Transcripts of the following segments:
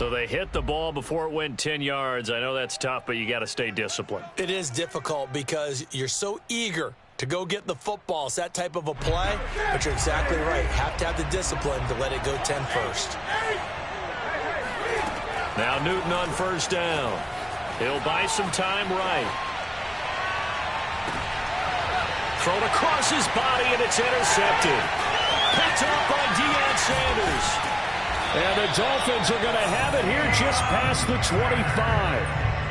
So they hit the ball before it went 10 yards. I know that's tough, but you got to stay disciplined. It is difficult because you're so eager to go get the football. It's that type of a play, but you're exactly right. Have to have the discipline to let it go 10 first. Now Newton on first down. He'll buy some time right. Thrown across his body, and it's intercepted. Picked up by Deion Sanders. And the Dolphins are going to have it here just past the 25.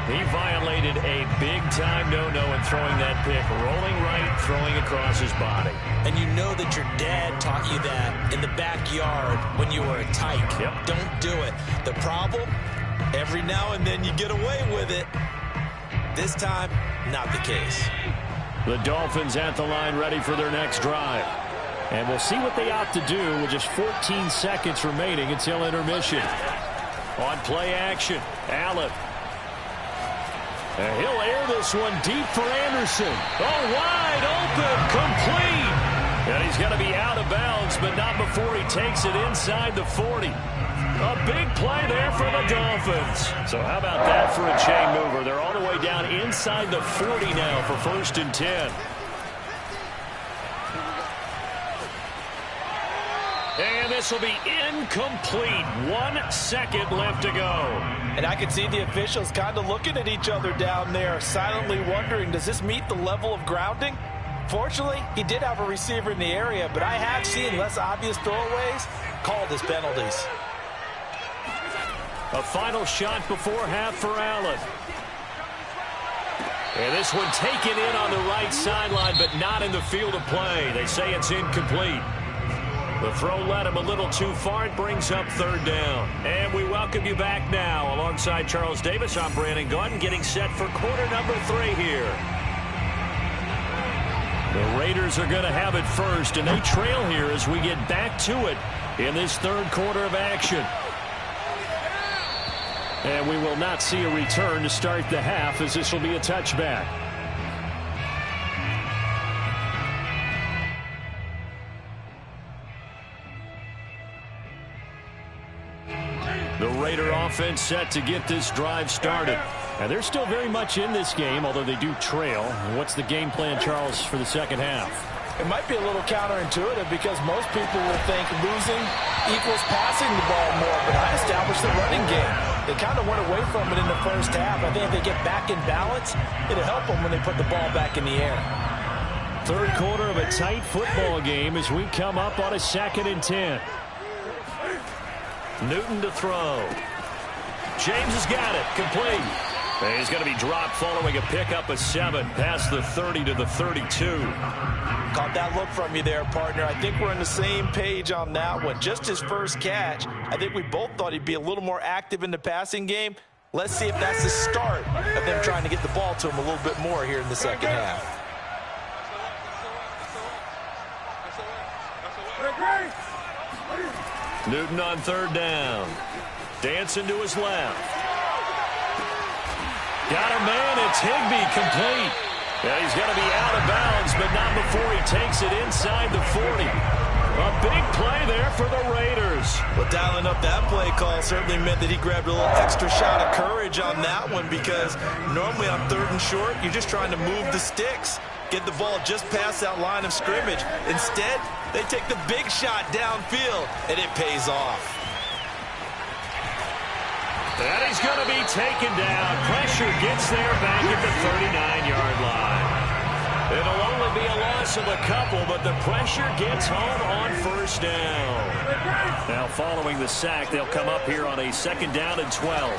He violated a big-time no-no in throwing that pick. Rolling right, throwing across his body. And you know that your dad taught you that in the backyard when you were a tyke. Yep. Don't do it. The problem, every now and then you get away with it. This time, not the case. The Dolphins at the line ready for their next drive. And we'll see what they opt to do with just 14 seconds remaining until intermission. On play action, Allen. And he'll air this one deep for Anderson. Oh, wide open, complete. And he's going to be out of bounds, but not before he takes it inside the 40. A big play there for the Dolphins. So how about that for a chain mover? They're all the way down inside the 40 now for 1st and 10. And this will be incomplete. 1 second left to go. And I can see the officials kind of looking at each other down there, silently wondering, does this meet the level of grounding? Fortunately, he did have a receiver in the area, but I have seen less obvious throwaways called as penalties. A final shot before half for Allen. And this one taken in on the right sideline, but not in the field of play. They say it's incomplete. The throw led him a little too far. It brings up 3rd down. And we welcome you back now. Alongside Charles Davis, I'm Brandon Gaudin, getting set for quarter number 3 here. The Raiders are going to have it first, and they trail here as we get back to it in this 3rd quarter of action. And we will not see a return to start the half, as this will be a touchback. The Raider offense set to get this drive started. And they're still very much in this game, although they do trail. What's the game plan, Charles, for the second half? It might be a little counterintuitive because most people will think losing equals passing the ball more, but I established the running game. They kind of went away from it in the first half. I think if they get back in balance, it'll help them when they put the ball back in the air. 3rd quarter of a tight football game as we come up on a 2nd and 10. Newton to throw. James has got it. Complete. And he's going to be dropped following a pickup of 7 past the 30 to the 32. Caught that look from you there, partner. I think we're on the same page on that one. Just his first catch. I think we both thought he'd be a little more active in the passing game. Let's see if that's the start of them trying to get the ball to him a little bit more here in the second half. Newton on 3rd down. Dancing to his left. Got a man. It's Higbee, complete. Yeah, he's going to be out of bounds, but not before he takes it inside the 40. A big play there for the Raiders. Well, dialing up that play call certainly meant that he grabbed a little extra shot of courage on that one, because normally on 3rd and short, you're just trying to move the sticks, get the ball just past that line of scrimmage. Instead, they take the big shot downfield, and it pays off. And he's going to be taken down. Pressure gets there back at the 39-yard line. It'll only be a loss of a couple, but the pressure gets home on 1st down. Now following the sack, they'll come up here on a 2nd down and 12.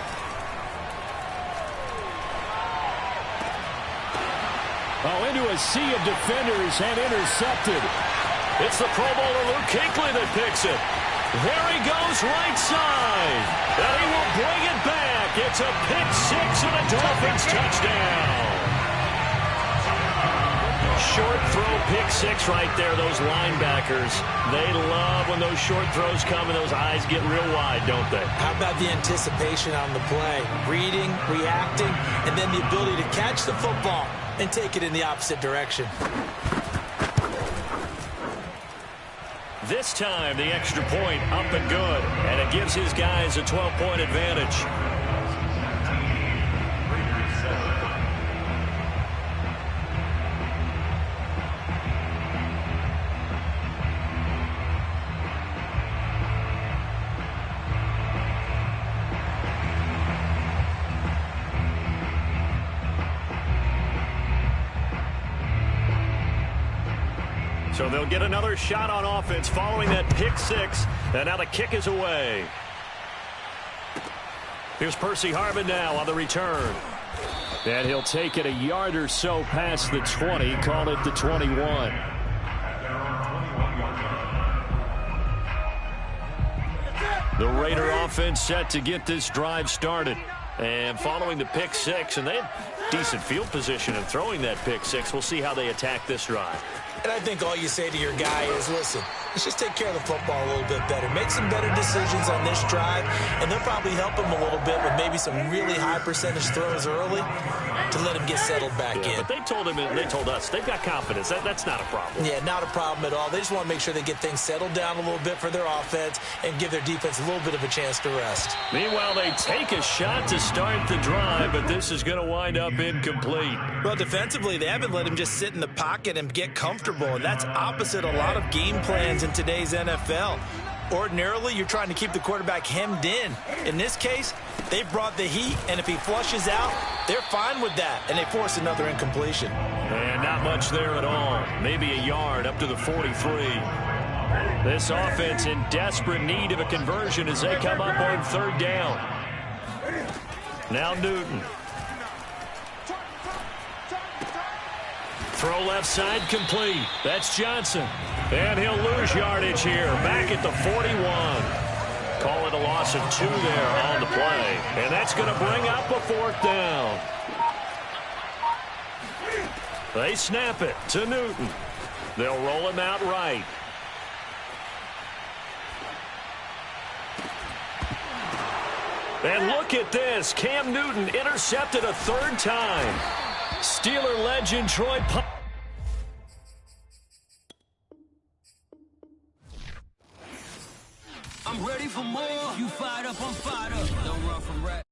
Oh, into a sea of defenders and intercepted. It's the Pro Bowler Luke Kuechly that picks it. There he goes right side. And he will bring it back. It's a pick-6 and a Dolphins touchdown. Short throw, pick-6 right there. Those linebackers, they love when those short throws come and those eyes get real wide, don't they? How about the anticipation on the play? Reading, reacting, and then the ability to catch the football and take it in the opposite direction. This time, the extra point up and good, and it gives his guys a 12-point advantage. So they'll get another shot on offense following that pick six. And now the kick is away. Here's Percy Harvin now on the return. And he'll take it a yard or so past the 20. Call it the 21. The Raider offense set to get this drive started. And following the pick six, and they had decent field position in throwing that pick six. We'll see how they attack this drive. And I think all you say to your guy is, listen, let's just take care of the football a little bit better. Make some better decisions on this drive, and they'll probably help him a little bit with maybe some really high percentage throws early to let him get settled back in. But they told him, and they told us, they've got confidence. That's not a problem. Yeah, not a problem at all. They just want to make sure they get things settled down a little bit for their offense and give their defense a little bit of a chance to rest. Meanwhile, they take a shot to start the drive, but this is going to wind up incomplete. Well, defensively, they haven't let him just sit in the pocket and get comfortable, and that's opposite a lot of game plans in today's NFL. Ordinarily, you're trying to keep the quarterback hemmed in. In this case, they brought the heat, and if he flushes out, they're fine with that, and they force another incompletion. And not much there at all. Maybe a yard up to the 43. This offense in desperate need of a conversion as they come up on third down. Now Newton. Throw left side complete. That's Johnson. And he'll lose yardage here. Back at the 41. Call it a loss of 2 there on the play. And that's going to bring up a 4th down. They snap it to Newton. They'll roll him out right. And look at this. Cam Newton intercepted a 3rd time. Steeler legend Troy Polamalu. I'm ready for more. You fired up, I'm fired up. Don't run from rap.